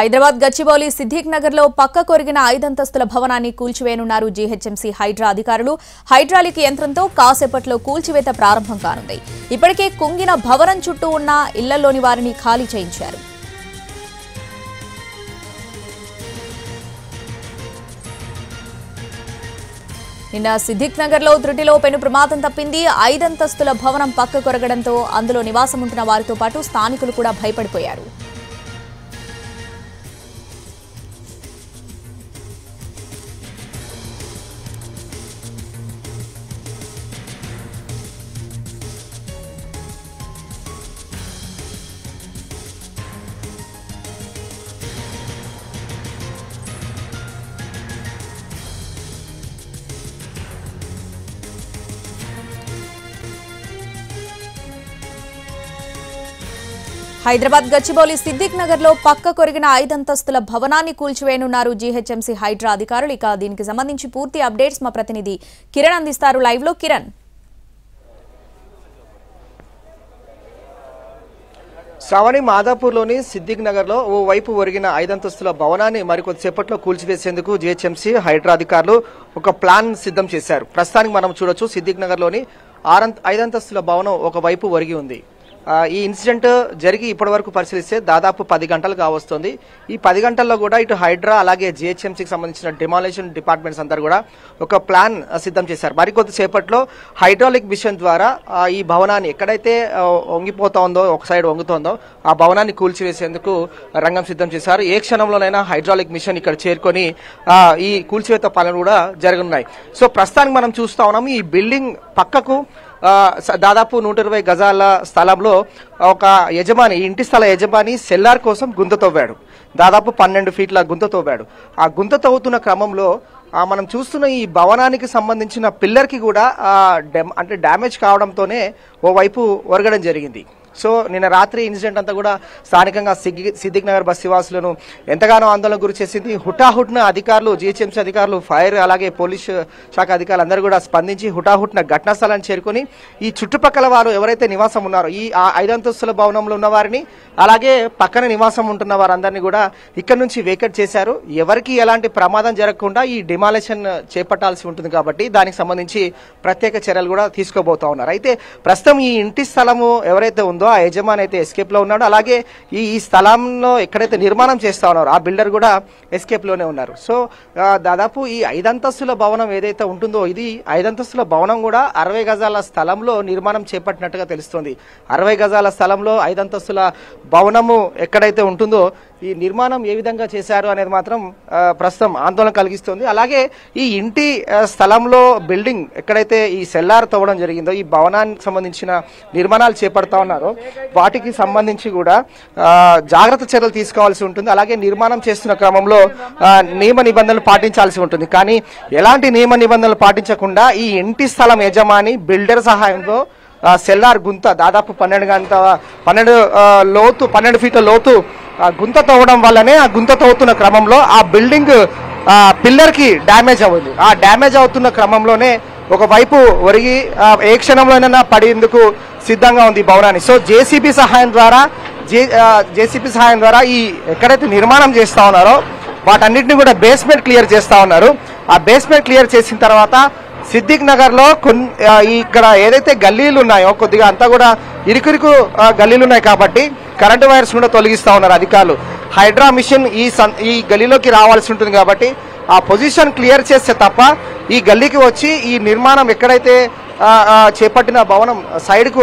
హైదరాబాద్ గచ్చిబౌలి సిద్దిక్ నగర్ లో పక్క కొరిగిన 5 అంతస్తుల భవనాన్ని కూల్చివేయనున్నారు జీహెచ్ఎంసీ హైడ్రా అధికారులు. హైడ్రాలిక్ యంత్రంతో కాసేపట్లో కూల్చివేత ప్రారంభం కానుంది. ఇప్పటికే కుంగిన భవనం చుట్టూ ఉన్న ఇళ్లలోని వారిని ఖాళీ చేయించారు. నిన్న సిద్దిక్ నగర్ లో త్రుటిలో పెను ప్రమాదం తప్పింది. 5 అంతస్తుల భవనం పక్క కొరగడంతో అందులో నివాసం ఉంటున్న వారితో పాటు స్థానికులు కూడా భయపడిపోయారు. హైదరాబాద్ గచ్చిబౌలి సిద్దిక్ నగర్ లో పక్క కొరిగిన 5 అంతస్తుల భవనాన్ని కూల్చివేయనున్నారు జీహెచ్ఎంసీ హైడ్రా అధికారులు. ఇక దీనికి సంబంధించి పూర్తి అప్డేట్స్ మా ప్రతినిధి కిరణ్ అందిస్తారు లైవ్ లో. కిరణ్, శ్రావణి, మాదాపూర్లోని సిద్దిక్ నగర్లో ఓ వైపు ఒరిగిన 5 అంతస్తుల భవనాన్ని మరికొద్దిసేపట్లో కూల్చివేసేందుకు జీహెచ్ఎంసీ హైడ్రా అధికారులు ఒక ప్లాన్ సిద్ధం చేశారు. ప్రస్తుతానికి మనం చూడొచ్చు, సిద్దిక్ నగర్లోని 5 అంతస్తుల భవనం ఒక వైపు ఒరిగి ఉంది. ఈ ఇన్సిడెంట్ జరిగి ఇప్పటి వరకు పరిశీలిస్తే దాదాపు 10 గంటలు కావస్తుంది. ఈ 10 గంటల్లో కూడా ఇటు హైడ్రా అలాగే జిహెచ్ఎంసీకి సంబంధించిన డిమాలిషన్ డిపార్ట్మెంట్స్ అందరూ కూడా ఒక ప్లాన్ సిద్ధం చేశారు. మరికొద్దిసేపట్లో హైడ్రాలిక్ మిషన్ ద్వారా ఈ భవనాన్ని ఎక్కడైతే వంగిపోతా ఉందో, ఒక సైడ్ వంగుతోందో ఆ భవనాన్ని కూల్చివేసేందుకు రంగం సిద్ధం చేశారు. ఏ క్షణంలోనైనా హైడ్రాలిక్ మిషన్ ఇక్కడ చేరుకొని ఈ కూల్చివేత పనులు కూడా జరగనున్నాయి. సో ప్రస్తుతానికి మనం చూస్తా ఉన్నాము, ఈ బిల్డింగ్ పక్కకు దాదాపు 120 గజాల స్థలంలో ఒక యజమాని, ఇంటి స్థల యజమాని సెల్లార్ కోసం గుంత తవ్వాడు. దాదాపు 12 ఫీట్ల గుంత తవ్వాడు. ఆ గుంత తవ్వుతున్న క్రమంలో మనం చూస్తున్న ఈ భవనానికి సంబంధించిన పిల్లర్కి కూడా అంటే డ్యామేజ్ కావడంతోనే ఓవైపు ఒరగడం జరిగింది. సో నిన్న రాత్రి ఇన్సిడెంట్ అంతా కూడా స్థానికంగా సిద్దిక్ నగర్ బస్తివాసులను ఎంతగానో ఆందోళనకు గురి చేసింది. హుటాహుట్న అధికారులు, జిహెచ్ఎంసీ అధికారులు, ఫైర్ అలాగే పోలీస్ శాఖ అధికారులు అందరూ కూడా స్పందించి హుటాహుట్న ఘటనా స్థలాన్ని చేరుకొని ఈ చుట్టుపక్కల వారు ఎవరైతే నివాసం ఉన్నారో ఈ 5 అంతస్తుల భవనంలో ఉన్న వారిని అలాగే పక్కన నివాసం ఉంటున్న వారందరినీ కూడా ఇక్కడ నుంచి వేకెట్ చేశారు. ఎవరికి ఎలాంటి ప్రమాదం జరగకుండా ఈ డిమాలిషన్ చేపట్టాల్సి ఉంటుంది కాబట్టి దానికి సంబంధించి ప్రత్యేక చర్యలు కూడా తీసుకోబోతా ఉన్నారు. అయితే ప్రస్తుతం ఈ ఇంటి స్థలము ఎవరైతే ఉందో ఆ యజమాని అయితే ఎస్కేప్ లో ఉన్నాడు. అలాగే ఈ స్థలంలో ఎక్కడైతే నిర్మాణం చేస్తా ఉన్నారో ఆ బిల్డర్ కూడా ఎస్కేప్ లోనే ఉన్నారు. సో దాదాపు ఈ 5 అంతస్తుల భవనం ఏదైతే ఉంటుందో ఇది 5 అంతస్తుల భవనం కూడా 60 గజాల స్థలంలో నిర్మాణం చేపట్టినట్టుగా తెలుస్తుంది. 60 గజాల స్థలంలో 5 అంతస్తుల భవనము ఎక్కడైతే ఉంటుందో ఈ నిర్మాణం ఏ విధంగా చేశారు అనేది మాత్రం ప్రస్తుతం ఆందోళన కలిగిస్తుంది. అలాగే ఈ ఇంటి స్థలంలో బిల్డింగ్ ఎక్కడైతే ఈ సెల్లార్ తవ్వడం జరిగిందో ఈ భవనానికి సంబంధించిన నిర్మాణాలు చేపడతా ఉన్నారో వాటికి సంబంధించి కూడా జాగ్రత్త చర్యలు తీసుకోవాల్సి ఉంటుంది. అలాగే నిర్మాణం చేస్తున్న క్రమంలో నియమ నిబంధనలు పాటించాల్సి ఉంటుంది. కానీ ఎలాంటి నియమ నిబంధనలు పాటించకుండా ఈ ఇంటి స్థలం యజమాని బిల్డర్ సహాయంతో సెల్లార్ గుంత దాదాపు 12 ఫీట్ల లోతు గుంత తవ్వడం వల్లనే ఆ గుంత తవ్వుతున్న క్రమంలో ఆ బిల్డింగ్ పిల్లర్ కి డ్యామేజ్ అవ్వదు. ఆ డ్యామేజ్ అవుతున్న క్రమంలోనే ఒకవైపు ఒరిగి ఏ క్షణంలోనైనా పడేందుకు సిద్ధంగా ఉంది భవనాన్ని. సో జేసీబీ సహాయం ద్వారా ఈ ఎక్కడైతే నిర్మాణం చేస్తా ఉన్నారో వాటన్నిటిని కూడా బేస్మెంట్ క్లియర్ చేస్తా ఉన్నారు. ఆ బేస్మెంట్ క్లియర్ చేసిన తర్వాత సిద్దిక్ నగర్ లో ఇక్కడ ఏదైతే గల్లీలు ఉన్నాయో కొద్దిగా అంతా కూడా ఇరుకురుకు గల్లీలు ఉన్నాయి కాబట్టి కరెంటు వైర్స్ కూడా తొలగిస్తా ఉన్నారు అధికారులు. హైడ్రా మిషన్ ఈ గల్లీలోకి రావాల్సి ఉంటుంది కాబట్టి ఆ పొజిషన్ క్లియర్ చేస్తే తప్ప ఈ గల్లీకి వచ్చి ఈ నిర్మాణం ఎక్కడైతే చేపట్టిన భవనం సైడ్కు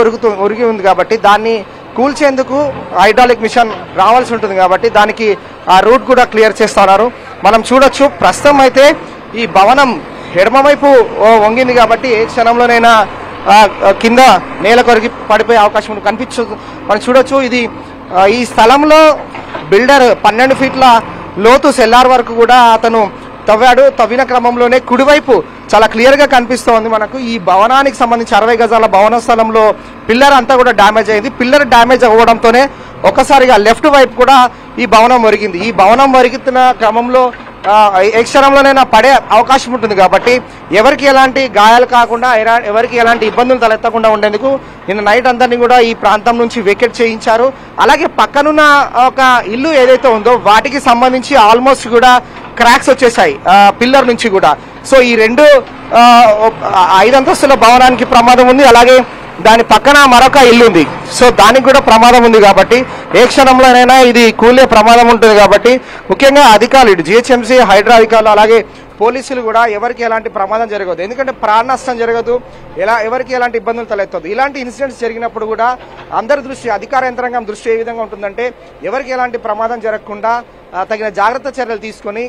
ఒరిగి ఉంది కాబట్టి దాన్ని కూల్చేందుకు హైడ్రాలిక్ మిషన్ రావాల్సి ఉంటుంది కాబట్టి దానికి ఆ రూట్ కూడా క్లియర్ చేస్తా ఉన్నారు. మనం చూడొచ్చు, ప్రస్తుతం అయితే ఈ భవనం ఎడమ వైపు వంగింది కాబట్టి ఏ క్షణంలోనైనా కింద నేల కొరికి పడిపోయే అవకాశం కనిపించదు. మనం చూడొచ్చు, ఇది ఈ స్థలంలో బిల్డర్ 12 ఫీట్ల లోతు సెల్లార్ వరకు కూడా అతను తవ్వాడు. తవ్విన క్రమంలోనే కుడివైపు చాలా క్లియర్ గా కనిపిస్తోంది మనకు ఈ భవనానికి సంబంధించి 60 గజాల భవన స్థలంలో పిల్లర్ అంతా కూడా డ్యామేజ్ అయింది. పిల్లర్ డ్యామేజ్ అవ్వడంతోనే ఒక్కసారిగా లెఫ్ట్ వైపు కూడా ఈ భవనం ఒరిగింది. ఈ భవనం ఒరుగుతున్న క్రమంలో ఏ క్షణంలోనైనా పడే అవకాశం ఉంటుంది కాబట్టి ఎవరికి ఎలాంటి గాయాలు కాకుండా ఎవరికి ఎలాంటి ఇబ్బందులు తలెత్తకుండా ఉండేందుకు నిన్న నైట్ అందరినీ కూడా ఈ ప్రాంతం నుంచి వెకెట్ చేయించారు. అలాగే పక్కనున్న ఒక ఇల్లు ఏదైతే ఉందో వాటికి సంబంధించి ఆల్మోస్ట్ కూడా క్రాక్స్ వచ్చేసాయి పిల్లర్ నుంచి కూడా. సో ఈ రెండు 5 అంతస్తుల భవనానికి ప్రమాదం ఉంది. అలాగే దాని పక్కన మరొక ఇల్లు ఉంది. సో దానికి కూడా ప్రమాదం ఉంది కాబట్టి ఏ క్షణంలోనైనా ఇది కూలే ప్రమాదం ఉంటుంది కాబట్టి ముఖ్యంగా అధికారులు జిహెచ్ఎంసీ హైడ్రా అధికారులు అలాగే పోలీసులు కూడా ఎవరికి ఎలాంటి ప్రమాదం జరగదు, ఎందుకంటే ప్రాణ నష్టం జరగదు, ఎవరికి ఎలాంటి ఇబ్బందులు తలెత్తదు. ఇలాంటి ఇన్సిడెంట్స్ జరిగినప్పుడు కూడా అందరి దృష్టి, అధికార యంత్రాంగం దృష్టి ఏ విధంగా ఉంటుందంటే ఎవరికి ఎలాంటి ప్రమాదం జరగకుండా తగిన జాగ్రత్త చర్యలు తీసుకొని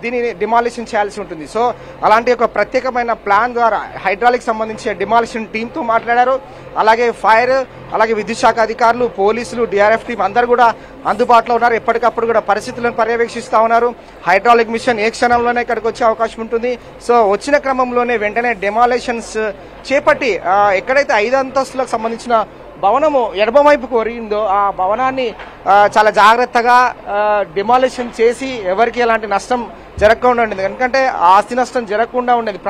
దీనిని డిమాలిషన్ చేయాల్సి ఉంటుంది. సో అలాంటి ఒక ప్రత్యేకమైన ప్లాన్ ద్వారా హైడ్రాలిక్ సంబంధించి డిమాలిషన్ టీంతో మాట్లాడారు. అలాగే ఫైర్, అలాగే విద్యుత్ శాఖ అధికారులు, పోలీసులు, డిఆర్ఎఫ్ టీం అందరూ కూడా అందుబాటులో ఉన్నారు. ఎప్పటికప్పుడు కూడా పరిస్థితులను పర్యవేక్షిస్తూ ఉన్నారు. హైడ్రాలిక్ మిషన్ ఏ క్షణంలోనే ఇక్కడికి వచ్చే అవకాశం ఉంటుంది. సో వచ్చిన క్రమంలోనే వెంటనే డిమాలిషన్స్ చేపట్టి ఎక్కడైతే 5 అంతస్తులకు సంబంధించిన భవనము ఎడమవైపుకు ఒరిగిందో ఆ భవనాన్ని చాలా జాగ్రత్తగా డిమాలిషన్ చేసి ఎవరికి ఎలాంటి నష్టం జరగకుండా ఉండేది, ఎందుకంటే ఆస్తి నష్టం జరగకుండా ఉండేది,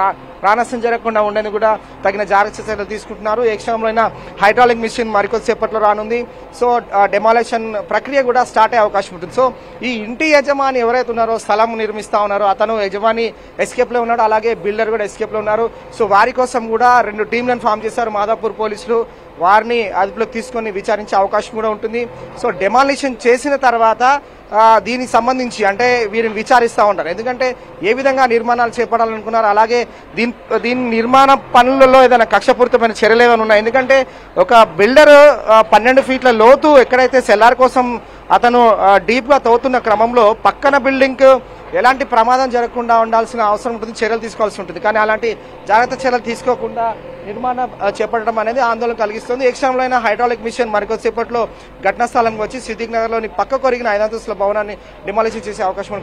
ప్రాణ నష్టం జరగకుండా ఉండేది కూడా తగిన జాగ్రత్త చర్యలు తీసుకుంటున్నారు. ఏ క్షణంలో హైడ్రాలిక్ మిషన్ మరికొద్దిసేపట్లో రానుంది. సో డెమాలిషన్ ప్రక్రియ కూడా స్టార్ట్ అయ్యే అవకాశం ఉంటుంది. సో ఈ ఇంటి యజమాని ఎవరైతే ఉన్నారో, స్థలం నిర్మిస్తా ఉన్నారో అతను యజమాని ఎస్కేప్ లో ఉన్నాడు, అలాగే బిల్డర్ కూడా ఎస్కేప్ లో ఉన్నారు. సో వారి కోసం కూడా 2 టీంలను ఫామ్ చేశారు మాదాపూర్ పోలీసులు. వారిని అదుపులోకి తీసుకొని విచారించే అవకాశం కూడా ఉంటుంది. సో డెమాలిషన్ చేసిన తర్వాత దీనికి సంబంధించి అంటే వీరిని విచారిస్తూ ఉంటారు, ఎందుకంటే ఏ విధంగా నిర్మాణాలు చేపట్టాలనుకున్నారు, అలాగే దీని నిర్మాణ పనులలో ఏదైనా కక్షపూరితమైన చర్యలు ఏమైనా ఉన్నాయి. ఎందుకంటే ఒక బిల్డర్ 12 ఫీట్ల లోతు ఎక్కడైతే సెల్లార్ కోసం అతను డీప్ గా తవ్వుతున్న క్రమంలో పక్కన బిల్డింగ్ ఎలాంటి ప్రమాదం జరగకుండా ఉండాల్సిన అవసరం ఉంటుంది, చర్యలు తీసుకోవాల్సి ఉంటుంది. కానీ అలాంటి జాగ్రత్త చర్యలు తీసుకోకుండా నిర్మాణం చేపట్టడం అనేది ఆందోళన కలిగిస్తుంది. ఏ క్షణంలో అయినా హైడ్రాలిక్ మిషన్ మరికొద్దిసేపట్లో ఘటనా స్థలంకి వచ్చి సిద్దిక్ నగర్లోని పక్క కొరిగిన 5 అంతస్తుల భవనాన్ని డిమాలిషన్ చేసే అవకాశం